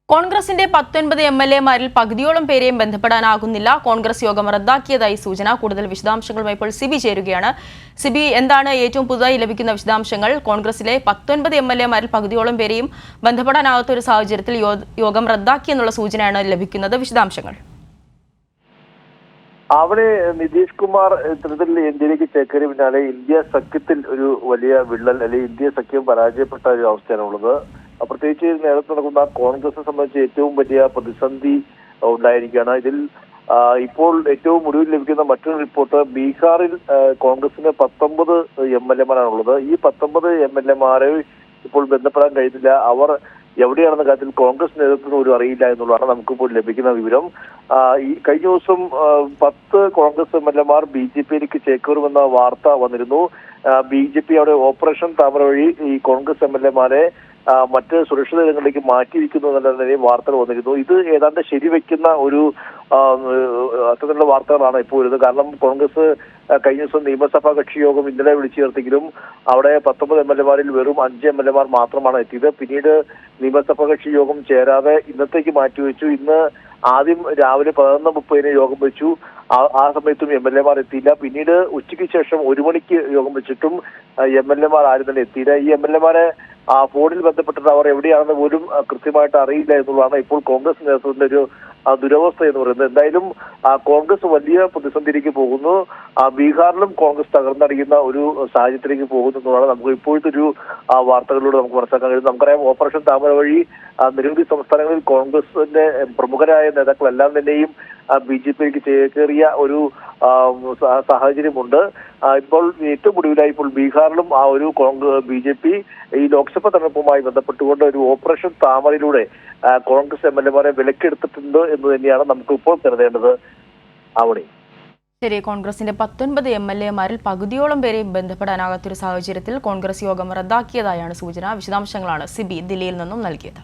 കോൺഗ്രസിന്റെ 19 എംഎൽഎമാരിൽ പകുതിയോളം പേരെയും ബന്ധപ്പെടാനാകുന്നില്ല. കോൺഗ്രസ് യോഗം റദ്ദാക്കിയതായി സൂചന. കൂടുതൽ വിശദാംശങ്ങളുമായി ഇപ്പോൾ സിബി ചേരുകയാണ്. സിബി, എന്താണ് ഏറ്റവും പുതുതായി ലഭിക്കുന്ന വിശദാംശങ്ങൾ? കോൺഗ്രസിലെ 19 എംഎൽഎമാരിൽ പകുതിയോളം പേരെയും ബന്ധപ്പെടാനാകാത്ത ഒരു സാഹചര്യത്തിൽ യോഗം റദ്ദാക്കിയെന്നുള്ള സൂചനയാണ് ലഭിക്കുന്നത്. വിശദാംശങ്ങൾ. അവിടെ നിതീഷ് കുമാർ ഇത്തരത്തിൽ ഇന്ത്യയിലേക്ക് ചേക്കേറി പിന്നാലെ ഇന്ത്യ സഖ്യത്തിൽ ഒരു വലിയ വിള്ളൽ അല്ലെങ്കിൽ ഇന്ത്യ സഖ്യം പരാജയപ്പെട്ട ഒരു അവസ്ഥയാണുള്ളത്. പ്രത്യേകിച്ച് നേരത്തെ നടക്കുന്ന കോൺഗ്രസിനെ സംബന്ധിച്ച് ഏറ്റവും വലിയ പ്രതിസന്ധി ഉണ്ടായിരിക്കുകയാണ്. ഇതിൽ ഇപ്പോൾ ഏറ്റവും ഒടുവിൽ ലഭിക്കുന്ന മറ്റൊരു റിപ്പോർട്ട്, ബീഹാറിൽ കോൺഗ്രസിന് 19 എംഎൽഎമാരാണുള്ളത്. ഈ 19 എംഎൽഎമാരെ ഇപ്പോൾ ബന്ധപ്പെടാൻ കഴിയുന്നില്ല. അവർ എവിടെയാണെന്ന കാര്യത്തിൽ കോൺഗ്രസ് നേതൃത്വത്തിന് ഒരു അറിയില്ല എന്നുള്ളതാണ് നമുക്കിപ്പോൾ ലഭിക്കുന്ന വിവരം. ഈ കഴിഞ്ഞ ദിവസം 10 കോൺഗ്രസ് എംഎൽഎമാർ BJPയിലേക്ക് ചേക്കേറുമെന്ന വാർത്ത വന്നിരുന്നു. BJP അവിടെ ഓപ്പറേഷൻ താമര വഴി ഈ കോൺഗ്രസ് എംഎൽഎമാരെ മറ്റ് സുരക്ഷിത ഇടങ്ങളിലേക്ക് മാറ്റിയിരിക്കുന്നു എന്നുള്ള നിലയിൽ വാർത്തകൾ വന്നിരുന്നു. ഇത് ഏതാണ്ട് ശരിവെക്കുന്ന ഒരു അത്തരത്തിലുള്ള വാർത്തകളാണ് ഇപ്പോൾ വരുന്നത്. കാരണം കോൺഗ്രസ് കഴിഞ്ഞ ദിവസം നിയമസഭാ കക്ഷി യോഗം ഇന്നലെ വിളിച്ചു ചേർത്തിയെങ്കിലും അവിടെ 19 എംഎൽഎമാരിൽ വെറും 5 എംഎൽഎമാർ മാത്രമാണ് എത്തിയത്. പിന്നീട് നിയമസഭാ കക്ഷി യോഗം ചേരാതെ ഇന്നത്തേക്ക് മാറ്റിവെച്ചു. ഇന്ന് ആദ്യം രാവിലെ 11:30 യോഗം വെച്ചു. ആ സമയത്തും എംഎൽഎമാർ എത്തിയില്ല. പിന്നീട് ഉച്ചയ്ക്ക് ശേഷം 1 മണിക്ക് യോഗം വെച്ചിട്ടും എംഎൽഎമാർ ആരും തന്നെ എത്തിയില്ല. ഈ എംഎൽഎമാരെ ഫോണിൽ ബന്ധപ്പെട്ടിട്ട് അവർ എവിടെയാണെന്ന് പോലും കൃത്യമായിട്ട് അറിയില്ല എന്നുള്ളതാണ് ഇപ്പോൾ കോൺഗ്രസ് നേതൃത്വത്തിന്റെ ഒരു ദുരവസ്ഥ എന്ന് പറയുന്നത്. എന്തായാലും കോൺഗ്രസ് വലിയ പ്രതിസന്ധിയിലേക്ക് പോകുന്നു. ബീഹാറിലും കോൺഗ്രസ് തകർന്നടിയുന്ന ഒരു സാഹചര്യത്തിലേക്ക് പോകുന്നു എന്നുള്ളതാണ് നമുക്ക് ഇപ്പോഴത്തെ ഒരു വാർത്തകളിലൂടെ നമുക്ക് മനസ്സിലാക്കാൻ കഴിയും. നമുക്കറിയാം, ഓപ്പറേഷൻ താമര വഴി നിരവധി സംസ്ഥാനങ്ങളിൽ കോൺഗ്രസിന്റെ പ്രമുഖരായ നേതാക്കളെല്ലാം തന്നെയും BJPയിലേക്ക് ചേക്കേറിയ ഒരു സാഹചര്യമുണ്ട്. ഇപ്പോൾ ഏറ്റവും ഒടുവിലായി ഇപ്പോൾ ബീഹാറിലും ആ ഒരു BJP ഈ ലോക്സഭാ തെരഞ്ഞെടുപ്പുമായി ബന്ധപ്പെട്ടുകൊണ്ട് ഒരു ഓപ്പറേഷൻ താമരയിലൂടെ കോൺഗ്രസ് എംഎൽഎമാരെ വിലക്കെടുത്തിട്ടുണ്ട് എന്ന് തന്നെയാണ് നമുക്ക് ഇപ്പോൾ കരുതേണ്ടത്. ആവണി, ശരി. കോൺഗ്രസിന്റെ 19 എംഎൽഎമാരിൽ പകുതിയോളം പേരെയും ബന്ധപ്പെടാനാകാത്തൊരു സാഹചര്യത്തിൽ കോൺഗ്രസ് യോഗം റദ്ദാക്കിയതായാണ് സൂചന. വിശദാംശങ്ങളാണ് സിബി ദില്ലിയിൽ നിന്നും നൽകിയത്.